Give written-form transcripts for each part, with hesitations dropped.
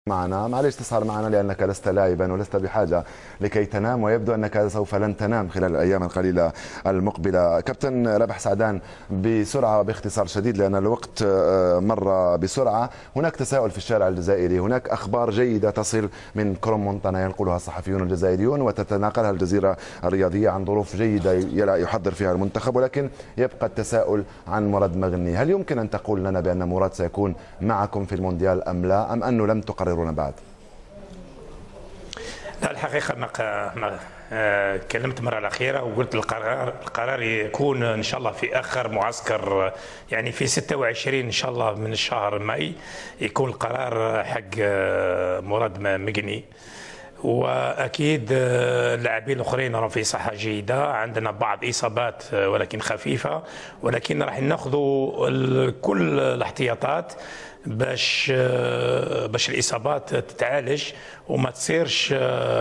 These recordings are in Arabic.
معنا، معليش تسهر معنا لأنك لست لاعبا ولست بحاجة لكي تنام، ويبدو أنك سوف لن تنام خلال الأيام القليلة المقبلة. كابتن رابح سعدان، بسرعة وباختصار شديد لأن الوقت مر بسرعة. هناك تساؤل في الشارع الجزائري، هناك أخبار جيدة تصل من كرومونتانا ينقلها الصحفيون الجزائريون وتتناقلها الجزيرة الرياضية عن ظروف جيدة يحضر فيها المنتخب، ولكن يبقى التساؤل عن مراد مغني. هل يمكن أن تقول لنا بأن مراد سيكون معكم في المونديال أم لا، أم أنه لم تقرر بعد؟ لا، الحقيقة ما كلمت مرة الأخيرة وقلت القرار يكون إن شاء الله في آخر معسكر، يعني في 26 إن شاء الله من الشهر ماي يكون القرار حق مراد مغني. واكيد اللاعبين الاخرين راهم في صحه جيده، عندنا بعض اصابات ولكن خفيفه، ولكن راح ناخذوا كل الاحتياطات باش الاصابات تتعالج وما تصيرش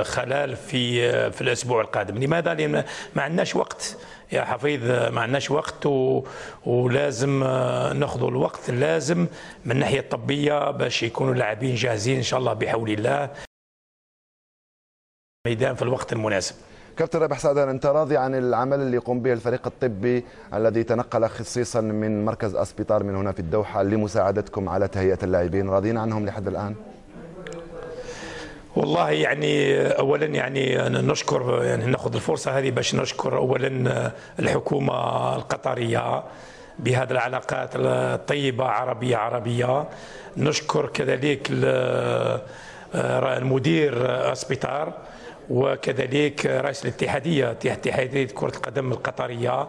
خلال في الاسبوع القادم. لماذا؟ لان ما عندناش وقت يا حفيظ، ما عندناش وقت ولازم ناخذوا الوقت اللازم من الناحيه الطبيه باش يكونوا اللاعبين جاهزين ان شاء الله بحول الله ميدان في الوقت المناسب. كابتن رابح سعدان، انت راضي عن العمل اللي يقوم به الفريق الطبي الذي تنقل خصيصا من مركز اسبيطار من هنا في الدوحه لمساعدتكم على تهيئه اللاعبين؟ راضيين عنهم لحد الان؟ والله يعني اولا يعني نشكر، يعني ناخذ الفرصه هذه باش نشكر اولا الحكومه القطريه بهذه العلاقات الطيبه عربيه. نشكر كذلك المدير اسبيطار، وكذلك رئيس اتحادية كرة القدم القطرية،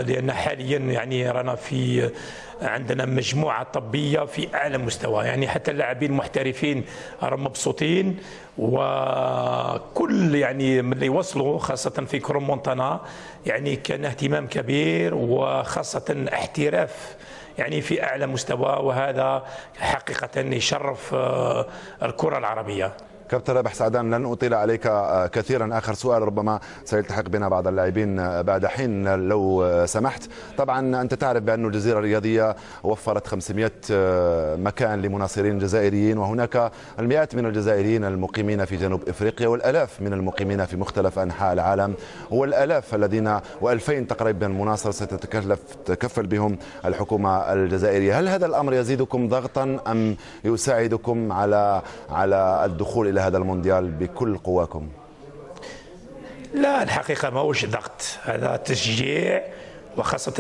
لأن حاليا يعني رانا عندنا مجموعة طبية في أعلى مستوى، يعني حتى اللاعبين المحترفين راهم مبسوطين، وكل يعني من اللي وصلوا خاصة في كرومونتانا يعني كان اهتمام كبير، وخاصة احتراف يعني في أعلى مستوى، وهذا حقيقة يشرف الكرة العربية. كابتن رابح سعدان، لن أطيل عليك كثيرا. آخر سؤال ربما سيلتحق بنا بعض اللاعبين بعد حين لو سمحت. طبعا أنت تعرف بأن الجزيرة الرياضية وفرت 500 مكان لمناصرين جزائريين، وهناك المئات من الجزائريين المقيمين في جنوب إفريقيا، والآلاف من المقيمين في مختلف أنحاء العالم، والآلاف الذين و2000 تقريبا مناصر ستتكفل بهم الحكومة الجزائرية. هل هذا الأمر يزيدكم ضغطا أم يساعدكم على الدخول إلى هذا المونديال بكل قواكم؟ لا، الحقيقة ما هوش ضغط، هذا تشجيع، وخاصة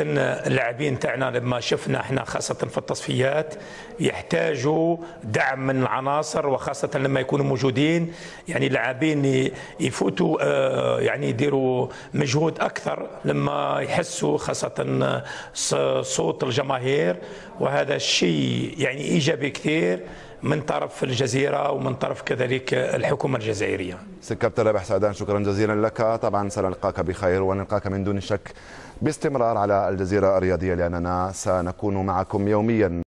اللاعبين تاعنا لما شفنا احنا خاصة في التصفيات يحتاجوا دعم من العناصر، وخاصة لما يكونوا موجودين يعني اللاعبين يفوتوا يعني يديروا مجهود أكثر لما يحسوا خاصة صوت الجماهير، وهذا الشيء يعني إيجابي كثير من طرف الجزيرة ومن طرف كذلك الحكومة الجزائرية. كابتن رابح سعدان، شكرا جزيلا لك. طبعا سنلقاك بخير، ونلقاك من دون شك باستمرار على الجزيرة الرياضية، لأننا سنكون معكم يوميا.